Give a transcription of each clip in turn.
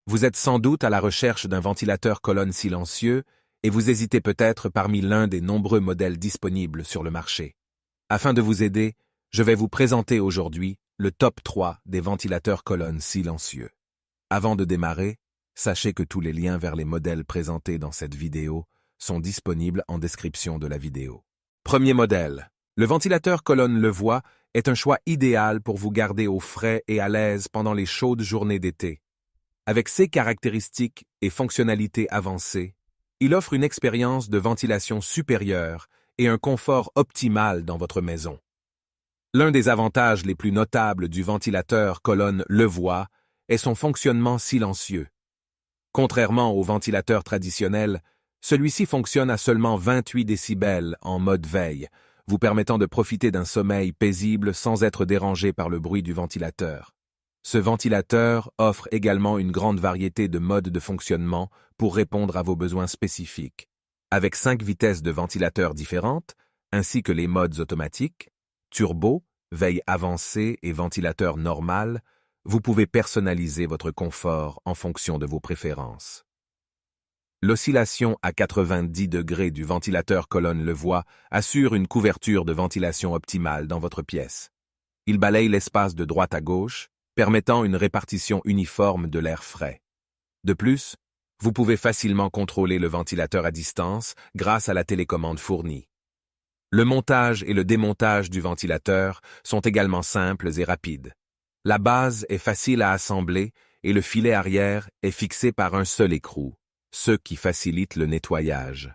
Vous êtes sans doute à la recherche d'un ventilateur colonne silencieux et vous hésitez peut-être parmi l'un des nombreux modèles disponibles sur le marché. Afin de vous aider, je vais vous présenter aujourd'hui le top 3 des ventilateurs colonne silencieux. Avant de démarrer, sachez que tous les liens vers les modèles présentés dans cette vidéo sont disponibles en description de la vidéo. Premier modèle. Le ventilateur colonne Levoit est un choix idéal pour vous garder au frais et à l'aise pendant les chaudes journées d'été. Avec ses caractéristiques et fonctionnalités avancées, il offre une expérience de ventilation supérieure et un confort optimal dans votre maison. L'un des avantages les plus notables du ventilateur colonne Levoit est son fonctionnement silencieux. Contrairement au ventilateur traditionnel, celui-ci fonctionne à seulement 28 décibels en mode veille, vous permettant de profiter d'un sommeil paisible sans être dérangé par le bruit du ventilateur. Ce ventilateur offre également une grande variété de modes de fonctionnement pour répondre à vos besoins spécifiques. Avec 5 vitesses de ventilateur différentes, ainsi que les modes automatiques, turbo, veille avancée et ventilateur normal, vous pouvez personnaliser votre confort en fonction de vos préférences. L'oscillation à 90 degrés du ventilateur colonne Levoit assure une couverture de ventilation optimale dans votre pièce. Il balaye l'espace de droite à gauche, permettant une répartition uniforme de l'air frais. De plus, vous pouvez facilement contrôler le ventilateur à distance grâce à la télécommande fournie. Le montage et le démontage du ventilateur sont également simples et rapides. La base est facile à assembler et le filet arrière est fixé par un seul écrou, ce qui facilite le nettoyage.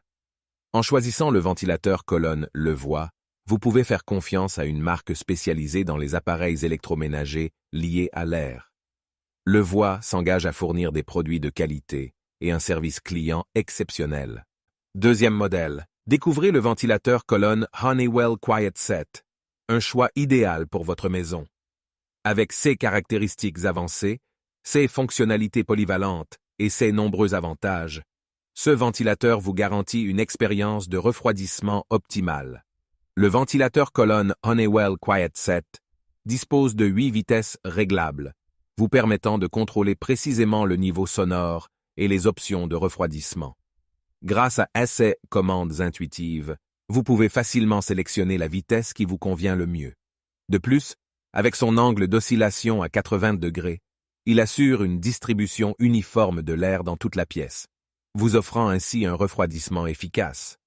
En choisissant le ventilateur colonne Levoit, vous pouvez faire confiance à une marque spécialisée dans les appareils électroménagers liés à l'air. Levoit s'engage à fournir des produits de qualité et un service client exceptionnel. Deuxième modèle. Découvrez le ventilateur colonne Honeywell QuietSet, un choix idéal pour votre maison. Avec ses caractéristiques avancées, ses fonctionnalités polyvalentes et ses nombreux avantages, ce ventilateur vous garantit une expérience de refroidissement optimale. Le ventilateur colonne Honeywell QuietSet dispose de 8 vitesses réglables, vous permettant de contrôler précisément le niveau sonore et les options de refroidissement. Grâce à ses commandes intuitives, vous pouvez facilement sélectionner la vitesse qui vous convient le mieux. De plus, avec son angle d'oscillation à 80 degrés, il assure une distribution uniforme de l'air dans toute la pièce, vous offrant ainsi un refroidissement efficace.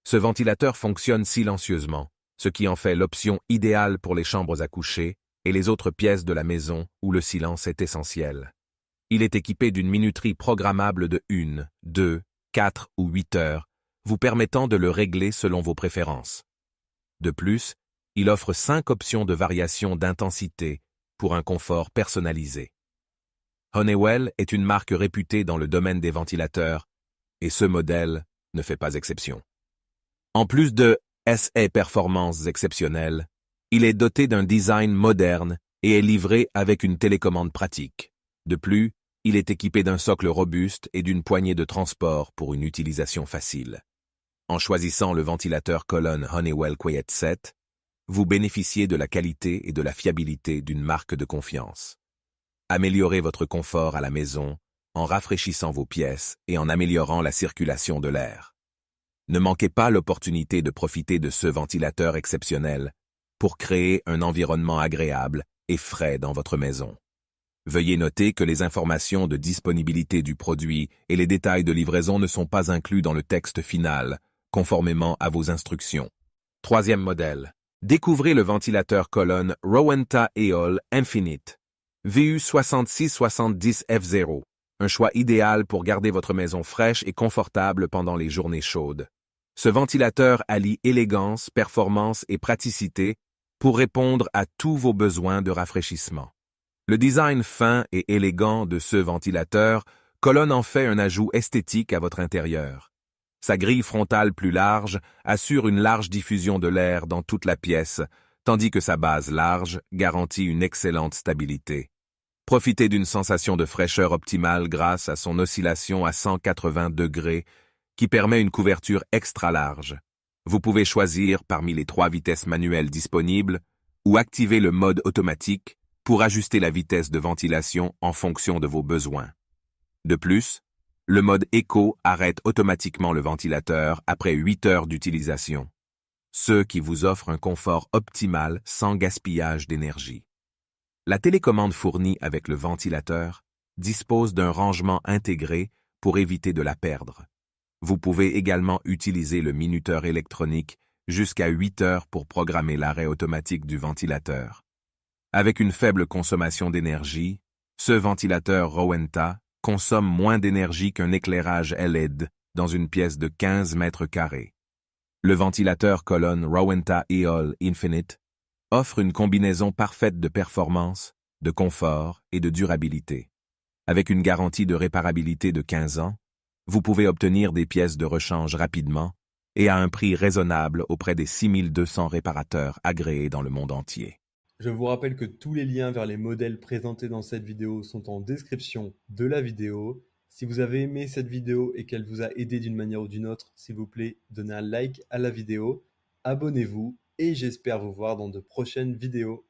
Ce ventilateur fonctionne silencieusement, ce qui en fait l'option idéale pour les chambres à coucher et les autres pièces de la maison où le silence est essentiel. Il est équipé d'une minuterie programmable de 1, 2, 4 ou 8 heures, vous permettant de le régler selon vos préférences. De plus, il offre 5 options de variation d'intensité pour un confort personnalisé. Honeywell est une marque réputée dans le domaine des ventilateurs, et ce modèle ne fait pas exception. En plus de ses performances exceptionnelles, il est doté d'un design moderne et est livré avec une télécommande pratique. De plus, il est équipé d'un socle robuste et d'une poignée de transport pour une utilisation facile. En choisissant le ventilateur colonne Honeywell QuietSet, vous bénéficiez de la qualité et de la fiabilité d'une marque de confiance. Améliorez votre confort à la maison en rafraîchissant vos pièces et en améliorant la circulation de l'air. Ne manquez pas l'opportunité de profiter de ce ventilateur exceptionnel pour créer un environnement agréable et frais dans votre maison. Veuillez noter que les informations de disponibilité du produit et les détails de livraison ne sont pas inclus dans le texte final, conformément à vos instructions. Troisième modèle. Découvrez le ventilateur colonne Rowenta Eol Infinite VU6670F0, un choix idéal pour garder votre maison fraîche et confortable pendant les journées chaudes. Ce ventilateur allie élégance, performance et praticité pour répondre à tous vos besoins de rafraîchissement. Le design fin et élégant de ce ventilateur colonne en fait un ajout esthétique à votre intérieur. Sa grille frontale plus large assure une large diffusion de l'air dans toute la pièce, tandis que sa base large garantit une excellente stabilité. Profitez d'une sensation de fraîcheur optimale grâce à son oscillation à 180 degrés qui permet une couverture extra large. Vous pouvez choisir parmi les 3 vitesses manuelles disponibles ou activer le mode automatique pour ajuster la vitesse de ventilation en fonction de vos besoins. De plus, le mode éco arrête automatiquement le ventilateur après 8 heures d'utilisation, ce qui vous offre un confort optimal sans gaspillage d'énergie. La télécommande fournie avec le ventilateur dispose d'un rangement intégré pour éviter de la perdre. Vous pouvez également utiliser le minuteur électronique jusqu'à 8 heures pour programmer l'arrêt automatique du ventilateur. Avec une faible consommation d'énergie, ce ventilateur Rowenta consomme moins d'énergie qu'un éclairage LED dans une pièce de 15 mètres carrés. Le ventilateur colonne Rowenta EOL Infinite offre une combinaison parfaite de performance, de confort et de durabilité. Avec une garantie de réparabilité de 15 ans, vous pouvez obtenir des pièces de rechange rapidement et à un prix raisonnable auprès des 6200 réparateurs agréés dans le monde entier. Je vous rappelle que tous les liens vers les modèles présentés dans cette vidéo sont en description de la vidéo. Si vous avez aimé cette vidéo et qu'elle vous a aidé d'une manière ou d'une autre, s'il vous plaît, donnez un like à la vidéo, abonnez-vous et j'espère vous voir dans de prochaines vidéos.